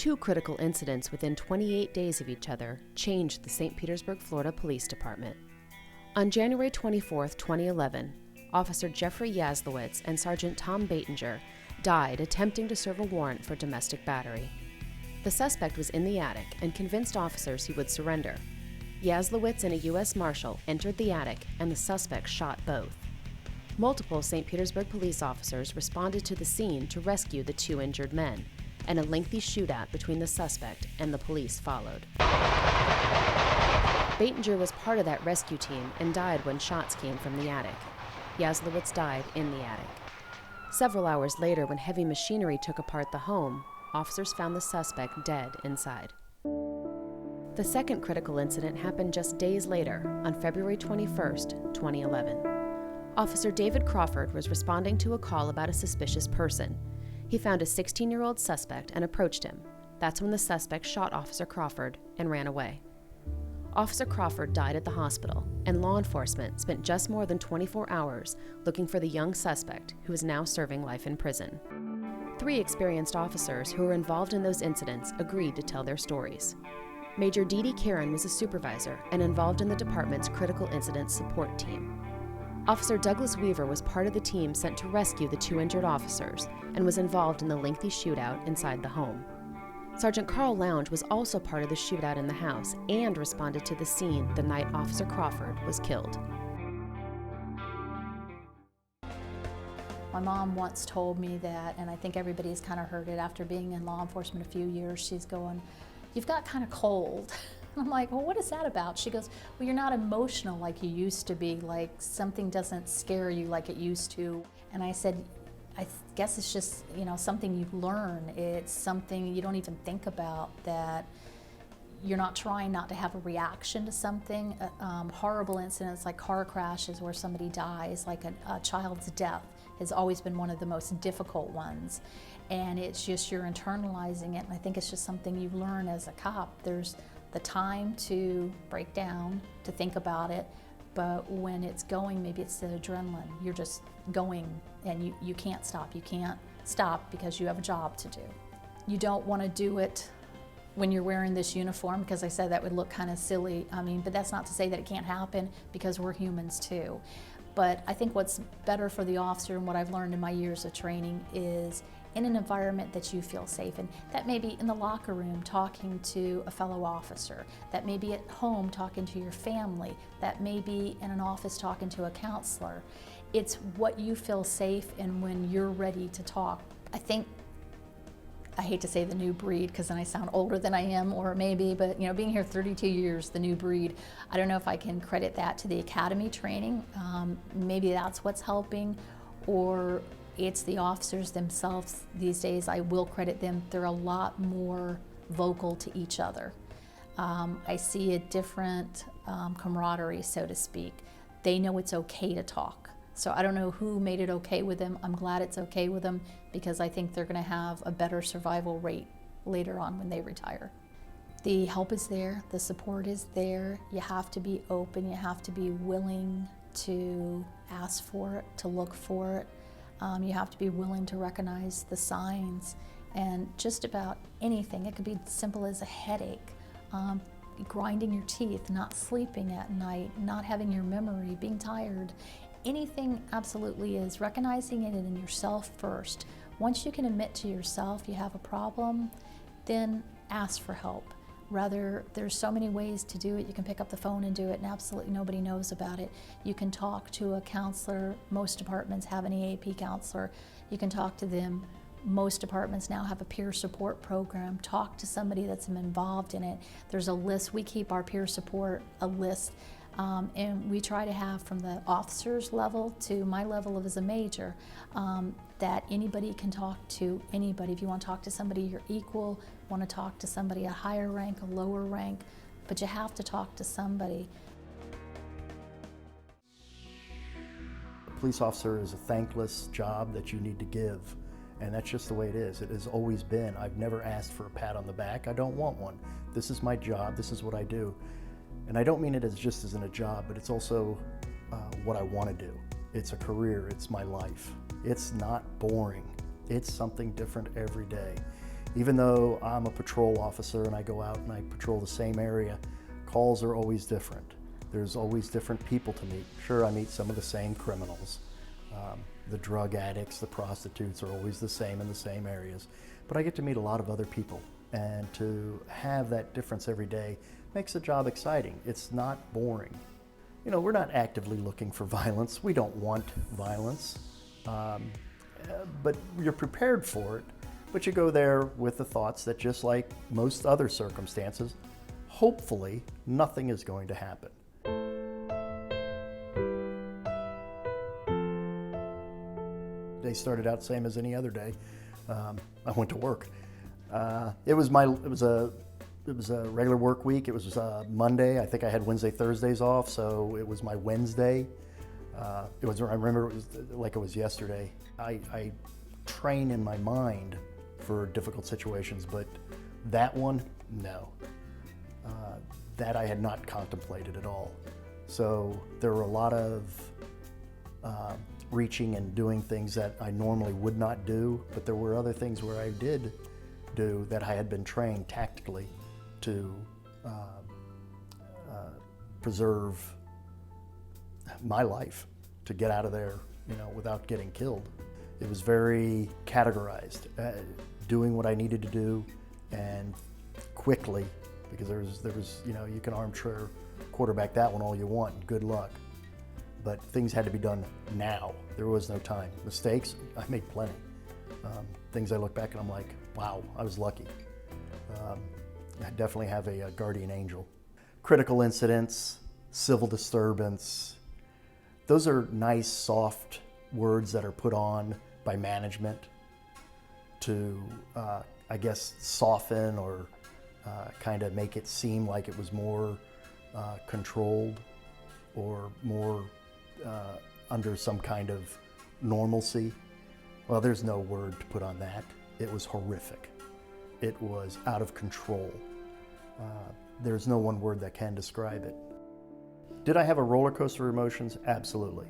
Two critical incidents within 28 days of each other changed the St. Petersburg, Florida Police Department. On January 24, 2011, Officer Jeffrey Yaslowitz and Sergeant Tom Batinger died attempting to serve a warrant for domestic battery. The suspect was in the attic and convinced officers he would surrender. Yaslowitz and a U.S. Marshal entered the attic and the suspect shot both. Multiple St. Petersburg police officers responded to the scene to rescue the two injured men, and a lengthy shootout between the suspect and the police followed. Batinger was part of that rescue team and died when shots came from the attic. Yaslowitz died in the attic. Several hours later, when heavy machinery took apart the home, officers found the suspect dead inside. The second critical incident happened just days later, on February 21, 2011. Officer David Crawford was responding to a call about a suspicious person. He found a 16-year-old suspect and approached him. That's when the suspect shot Officer Crawford and ran away. Officer Crawford died at the hospital, and law enforcement spent just more than 24 hours looking for the young suspect, who is now serving life in prison. 3 experienced officers who were involved in those incidents agreed to tell their stories. Major Dee Dee Karen was a supervisor and involved in the department's critical incident support team. Officer Douglas Weaver was part of the team sent to rescue the 2 injured officers and was involved in the lengthy shootout inside the home. Sergeant Carl Lounge was also part of the shootout in the house and responded to the scene the night Officer Crawford was killed. My mom once told me that, and I think everybody's kind of heard it after being in law enforcement a few years, she's going, "You've got kind of cold." I'm like, "Well, what is that about?" She goes, "Well, you're not emotional like you used to be, like something doesn't scare you like it used to." And I said, I guess it's just, something you learn. It's something you don't even think about, that you're not trying not to have a reaction to something. Horrible incidents like car crashes where somebody dies, like a child's death, has always been one of the most difficult ones. And it's just you're internalizing it, and I think it's just something you learn as a cop. There's the time to break down, to think about it, but when it's going, maybe it's the adrenaline. You're just going, and you can't stop. You can't stop because you have a job to do. You don't want to do it when you're wearing this uniform, because I said that would look kind of silly. But that's not to say that it can't happen, because we're humans too. But I think what's better for the officer, and what I've learned in my years of training, is in an environment that you feel safe in. That may be in the locker room talking to a fellow officer. That may be at home talking to your family. That may be in an office talking to a counselor. It's what you feel safe in when you're ready to talk. I think, I hate to say the new breed because then I sound older than I am, or maybe, but being here 32 years, the new breed, I don't know if I can credit that to the academy training. Maybe that's what's helping, or it's the officers themselves these days. I will credit them. They're a lot more vocal to each other. I see a different camaraderie, so to speak. They know it's okay to talk. So I don't know who made it okay with them. I'm glad it's okay with them, because I think they're going to have a better survival rate later on when they retire. The help is there, the support is there. You have to be open, you have to be willing to ask for it, to look for it. You have to be willing to recognize the signs, and just about anything. It could be simple as a headache, grinding your teeth, not sleeping at night, not having your memory, being tired. Anything absolutely is recognizing it in yourself first. Once you can admit to yourself you have a problem, then ask for help. There's so many ways to do it. You can pick up the phone and do it, and absolutely nobody knows about it. You can talk to a counselor. Most departments have an EAP counselor. You can talk to them. Most departments now have a peer support program. Talk to somebody that's involved in it. There's a list. We keep our peer support a list. And we try to have, from the officer's level to my level as a major, that anybody can talk to anybody. If you want to talk to somebody you're equal, want to talk to somebody a higher rank, a lower rank, but you have to talk to somebody. A police officer is a thankless job that you need to give, and that's just the way it is. It has always been. I've never asked for a pat on the back. I don't want one. This is my job. This is what I do. And I don't mean it as just as in a job, but it's also what I want to do. It's a career, it's my life. It's not boring. It's something different every day. Even though I'm a patrol officer and I go out and I patrol the same area, calls are always different. There's always different people to meet. Sure, I meet some of the same criminals. The drug addicts, the prostitutes are always the same in the same areas. But I get to meet a lot of other people, and to have that difference every day makes the job exciting. It's not boring. You know, we're not actively looking for violence. We don't want violence, but you're prepared for it. But you go there with the thoughts that, just like most other circumstances, hopefully nothing is going to happen. Day started out same as any other day. I went to work. It was a regular work week. It was Monday. I think I had Wednesday, Thursdays off, so it was my Wednesday. I remember it was like it was yesterday. I train in my mind for difficult situations, but that one, no. That I had not contemplated at all. So there were a lot of reaching and doing things that I normally would not do, but there were other things where I did do that I had been trained tactically to preserve my life, to get out of there, you know, without getting killed. It was very categorized, doing what I needed to do, and quickly, because there was, you know, you can armchair quarterback that one all you want, good luck. But things had to be done now. There was no time. Mistakes, I made plenty. Things I look back and I'm like, wow, I was lucky. I definitely have a guardian angel. Critical incidents, civil disturbance, those are nice, soft words that are put on by management to, I guess, soften or kind of make it seem like it was more controlled or more under some kind of normalcy. Well, there's no word to put on that. It was horrific. It was out of control. There's no one word that can describe it. Did I have a roller coaster of emotions? Absolutely.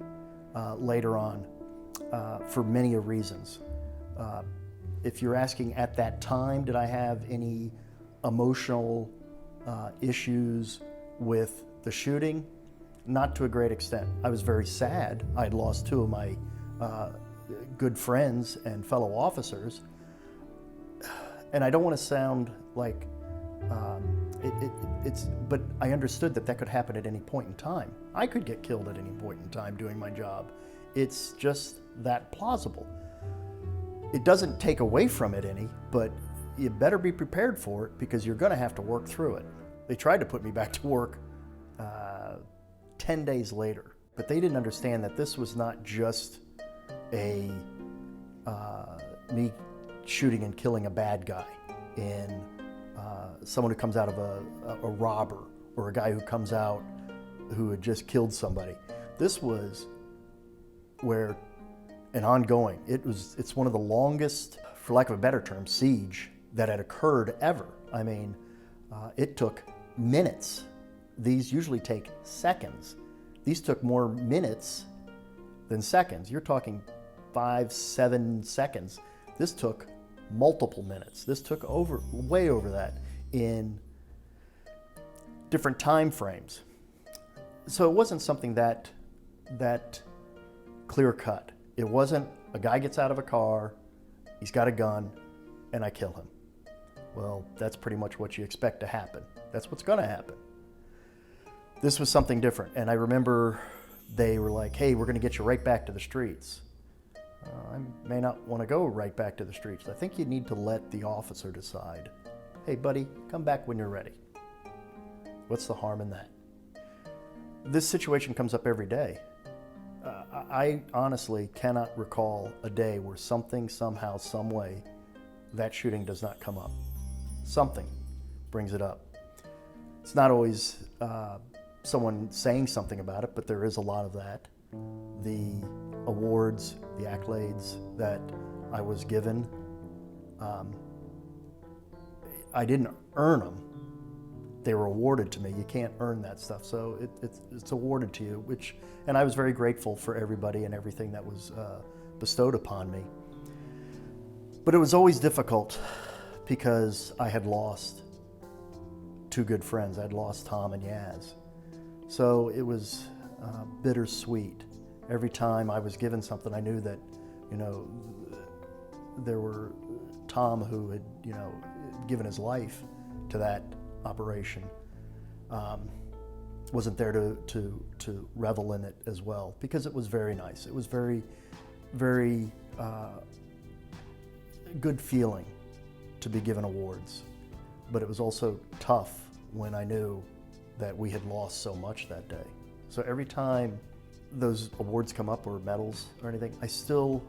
Later on, for many reasons. If you're asking at that time, did I have any emotional issues with the shooting? Not to a great extent. I was very sad. I had lost two of my good friends and fellow officers. And I don't want to sound like but I understood that could happen at any point in time. I could get killed at any point in time doing my job. It's just that plausible. It doesn't take away from it any, but you better be prepared for it because you're going to have to work through it. They tried to put me back to work 10 days later, but they didn't understand that this was not just me shooting and killing a bad guy in someone who comes out of a robber or a guy who comes out who had just killed somebody. This was where an ongoing, it's one of the longest, for lack of a better term, siege that had occurred ever. I mean, it took minutes. These usually take seconds. These took more minutes than seconds. You're talking 5-7 seconds. This took multiple minutes. This took way over that in different time frames. So it wasn't something that clear cut. It wasn't a guy gets out of a car, he's got a gun, and I kill him. Well, that's pretty much what you expect to happen. That's what's going to happen. This was something different, and I remember they were like, hey, we're going to get you right back to the streets. I may not want to go right back to the streets. I think you need to let the officer decide. Hey, buddy, come back when you're ready. What's the harm in that? This situation comes up every day. I honestly cannot recall a day where something, somehow, some way, that shooting does not come up. Something brings it up. It's not always someone saying something about it, but there is a lot of that. The awards, the accolades that I was given, I didn't earn them. They were awarded to me. You can't earn that stuff, so it's awarded to you, and I was very grateful for everybody and everything that was bestowed upon me. But it was always difficult because I had lost two good friends. I'd lost Tom and Yaz. So it was bittersweet. Every time I was given something, I knew that, you know, there were Tom who had, you know, given his life to that operation, wasn't there to revel in it as well, because it was very nice. It was very, very good feeling to be given awards, but it was also tough when I knew that we had lost so much that day. So every time those awards come up, or medals or anything, I still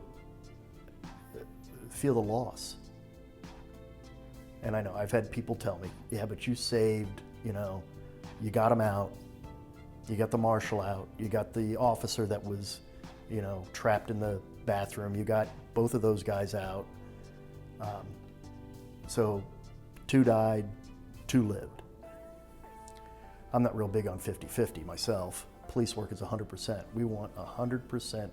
feel the loss. And I know I've had people tell me, yeah, but you saved, you know, you got him out, you got the marshal out, you got the officer that was, you know, trapped in the bathroom, you got both of those guys out. So 2 died, 2 lived. I'm not real big on 50-50 myself. Police work is 100%. We want 100%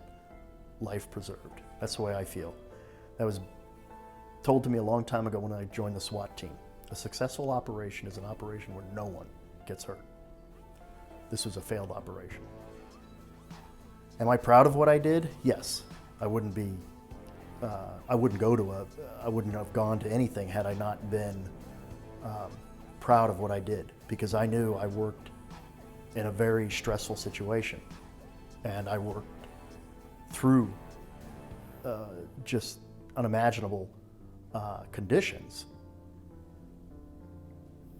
life preserved. That's the way I feel. That was told to me a long time ago when I joined the SWAT team. A successful operation is an operation where no one gets hurt. This was a failed operation. Am I proud of what I did? Yes. I wouldn't have gone to anything had I not been proud of what I did, because I knew I worked in a very stressful situation, and I worked through just unimaginable conditions.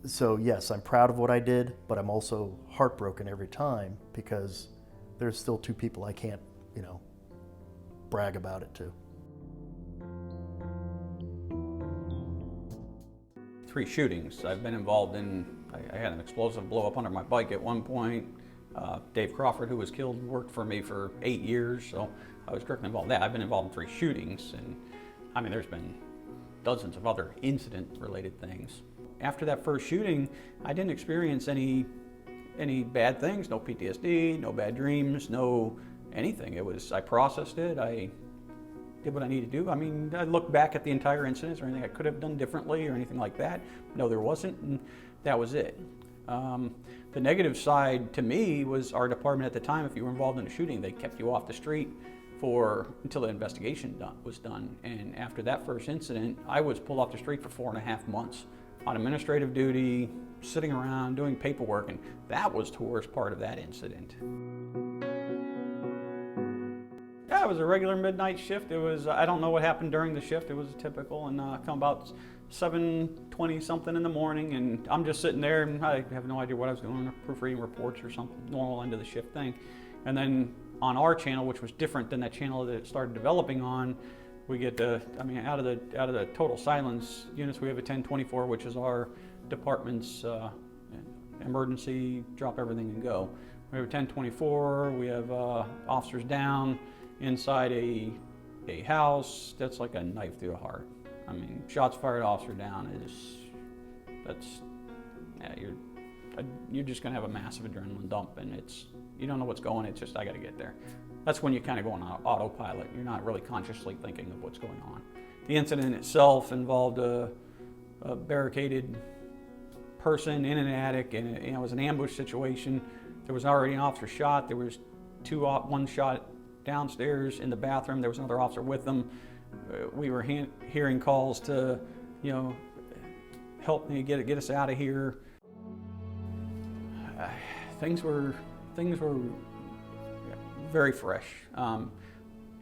So yes, I'm proud of what I did, but I'm also heartbroken every time, because there's still 2 people I can't, you know, brag about it to. 3 shootings I've been involved in. I had an explosive blow up under my bike at one point. Dave Crawford, who was killed, worked for me for 8 years, so I was directly involved in that. I've been involved in 3 shootings, and I mean, there's been dozens of other incident-related things. After that first shooting, I didn't experience any bad things, no PTSD, no bad dreams, no anything. It was, I processed it, I did what I needed to do. I mean, I look back at the entire incident or anything I could have done differently or anything like that. No, there wasn't, and that was it. The negative side to me was our department at the time. If you were involved in a shooting, they kept you off the street until the investigation was done. And after that first incident, I was pulled off the street for 4.5 months on administrative duty, sitting around doing paperwork, and that was the worst part of that incident. Yeah, it was a regular midnight shift. It was, I don't know what happened during the shift. It was typical, and come about 7:20 something in the morning, and I'm just sitting there, and I have no idea what I was doing, proofreading reports or something, normal end of the shift thing. And then on our channel, which was different than that channel that it started developing on, we get out of the total silence units, we have a 1024, which is our department's emergency, drop everything and go. We have a 1024, we have officers down inside a house. That's like a knife through the heart. I mean, shots fired, officer down you're just gonna have a massive adrenaline dump, and you don't know what's going, it's just, I gotta get there. That's when you kind of go on autopilot. You're not really consciously thinking of what's going on. The incident itself involved a barricaded person in an attic, and it was an ambush situation. There was already an officer shot. There was one shot downstairs in the bathroom. There was another officer with them. We were hearing calls to, you know, help me get us out of here. Things were very fresh.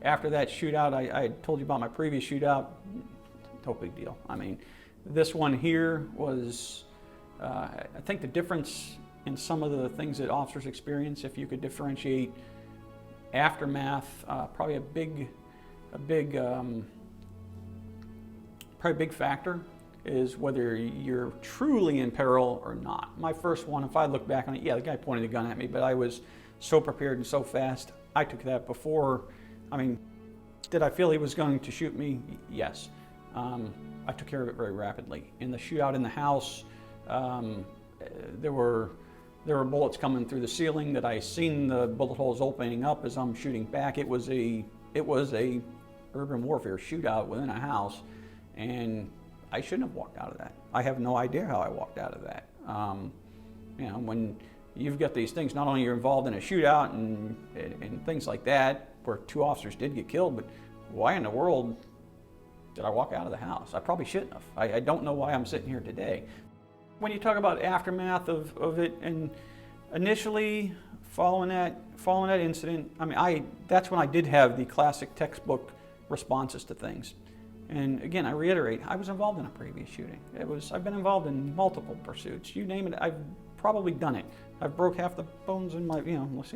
After that shootout, I told you about my previous shootout. No big deal. I mean, this one here was, I think the difference in some of the things that officers experience, if you could differentiate aftermath, probably a big factor is whether you're truly in peril or not. My first one, if I look back on it, yeah, the guy pointed a gun at me, but I was so prepared and so fast. I took that before. I mean, did I feel he was going to shoot me? Yes. I took care of it very rapidly. In the shootout in the house, there were bullets coming through the ceiling that I seen the bullet holes opening up as I'm shooting back. It was a urban warfare shootout within a house, and I shouldn't have walked out of that. I have no idea how I walked out of that. When you've got these things, not only you're involved in a shootout and things like that, where 2 officers did get killed, but why in the world did I walk out of the house? I probably shouldn't have. I don't know why I'm sitting here today. When you talk about aftermath of it, and initially following that incident, that's when I did have the classic textbook responses to things. And again, I reiterate, I was involved in a previous shooting. I've been involved in multiple pursuits. You name it, I've probably done it. I've broke half the bones in my,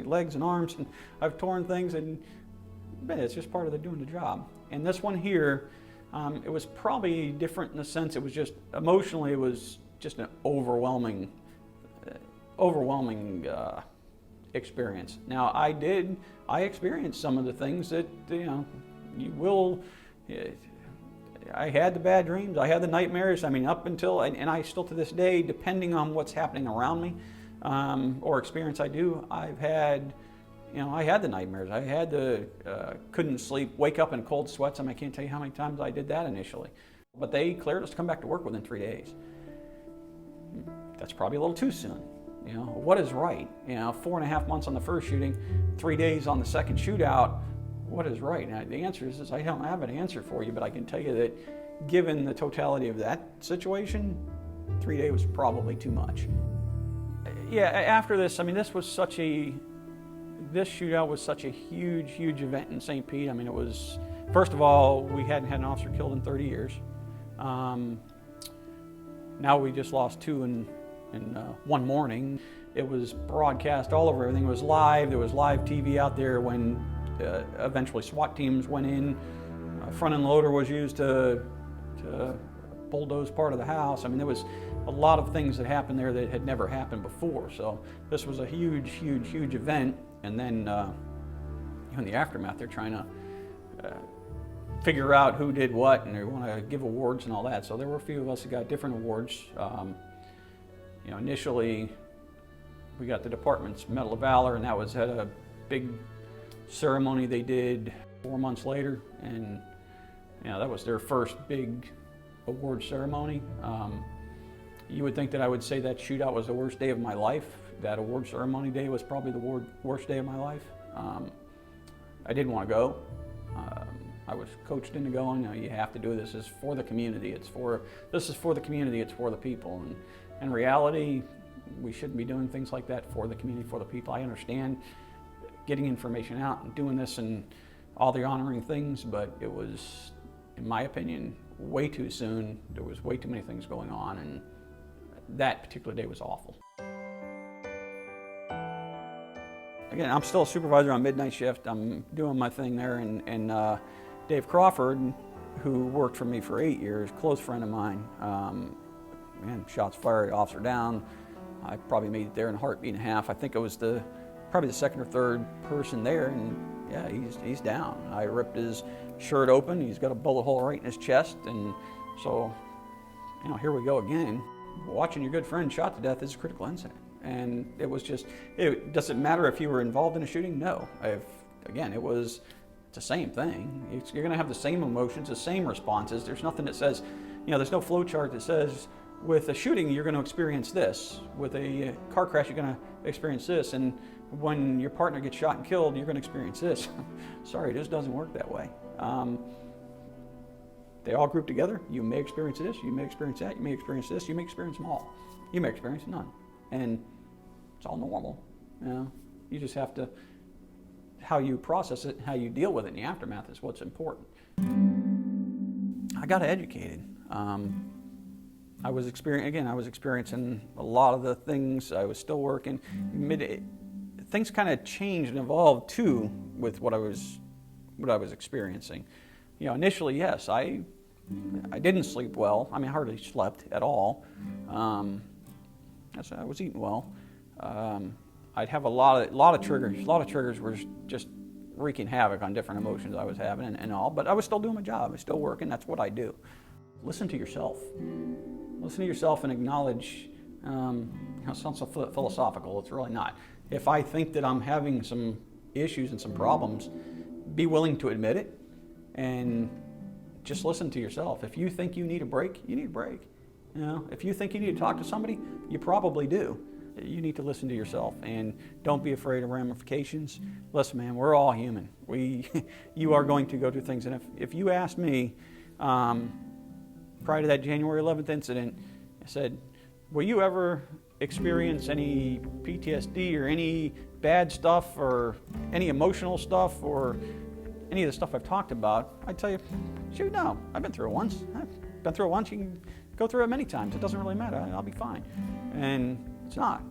legs and arms, and I've torn things, and it's just part of doing the job. And this one here, it was probably different in the sense it was just, emotionally, it was just an overwhelming experience. Now, I experienced some of the things that, I had the bad dreams, I had the nightmares, up until, and I still to this day, depending on what's happening around me, or experience I do, I've had, I had the nightmares, I had the, couldn't sleep, wake up in cold sweats. I can't tell you how many times I did that initially. But they cleared us to come back to work within 3 days. That's probably a little too soon. What is right? 4.5 months on the first shooting, 3 days on the second shootout. What is right? Now, the answer is I don't have an answer for you, but I can tell you that given the totality of that situation, 3 days was probably too much. Yeah, after this, this shootout was such a huge event in St. Pete. It was, first of all, we hadn't had an officer killed in 30 years. Now we just lost 2 in one morning. It was broadcast all over, everything was live. There was live TV out there when eventually SWAT teams went in. Front end loader was used to bulldoze part of the house. There was a lot of things that happened there that had never happened before. So this was a huge event. And then in the aftermath, they're trying to figure out who did what, and they want to give awards and all that. So there were a few of us that got different awards. Initially, we got the department's Medal of Valor, and that was at a big ceremony they did 4 months later, and that was their first big award ceremony. You would think that I would say that shootout was the worst day of my life. That award ceremony day was probably the worst day of my life. I didn't want to go. I was coached into going. You have to do this. This is for the community. This is for the community. It's for the people. And in reality, we shouldn't be doing things like that for the community, for the people. I understand getting information out and doing this and all the honoring things, but it was, in my opinion, way too soon. There was way too many things going on, and that particular day was awful. Again, I'm still a supervisor on midnight shift. I'm doing my thing there, and Dave Crawford, who worked for me for 8 years, close friend of mine, shots fired, officer down. I probably made it there in a heartbeat and a half. I think it was probably the second or third person there, and yeah, he's down. I ripped his shirt open. He's got a bullet hole right in his chest, and so, here we go again. Watching your good friend shot to death is a critical incident. And it was just, does it matter if you were involved in a shooting? No. It's the same thing. You're going to have the same emotions, the same responses. There's nothing that says, there's no flow chart that says with a shooting you're going to experience this. With a car crash you're going to experience this. And when your partner gets shot and killed, you're going to experience this. Sorry, it just doesn't work that way. They all group together. You may experience this, you may experience that, you may experience this, you may experience them all. You may experience none. And it's all normal. You just have to, how you process it, how you deal with it in the aftermath is what's important. I got educated. I was experiencing a lot of the things. I was still working. Things kind of changed and evolved too with what I was experiencing. Initially, yes, I didn't sleep well. I hardly slept at all. I was eating well. I'd have a lot of triggers. A lot of triggers were just wreaking havoc on different emotions I was having and all. But I was still doing my job. I was still working. That's what I do. Listen to yourself. Listen to yourself and acknowledge. It sounds so philosophical. It's really not. If I think that I'm having some issues and some problems, be willing to admit it and just listen to yourself. If you think you need a break, you need a break. You know, if you think you need to talk to somebody, you probably do. You need to listen to yourself, and don't be afraid of ramifications. Listen, man, we're all human. You are going to go through things, and if you asked me prior to that January 11th incident, I said, will you ever experience any PTSD or any bad stuff or any emotional stuff or any of the stuff I've talked about? I'd tell you, shoot, no. I've been through it once. I've been through it once. You can go through it many times. It doesn't really matter. I'll be fine. And it's not.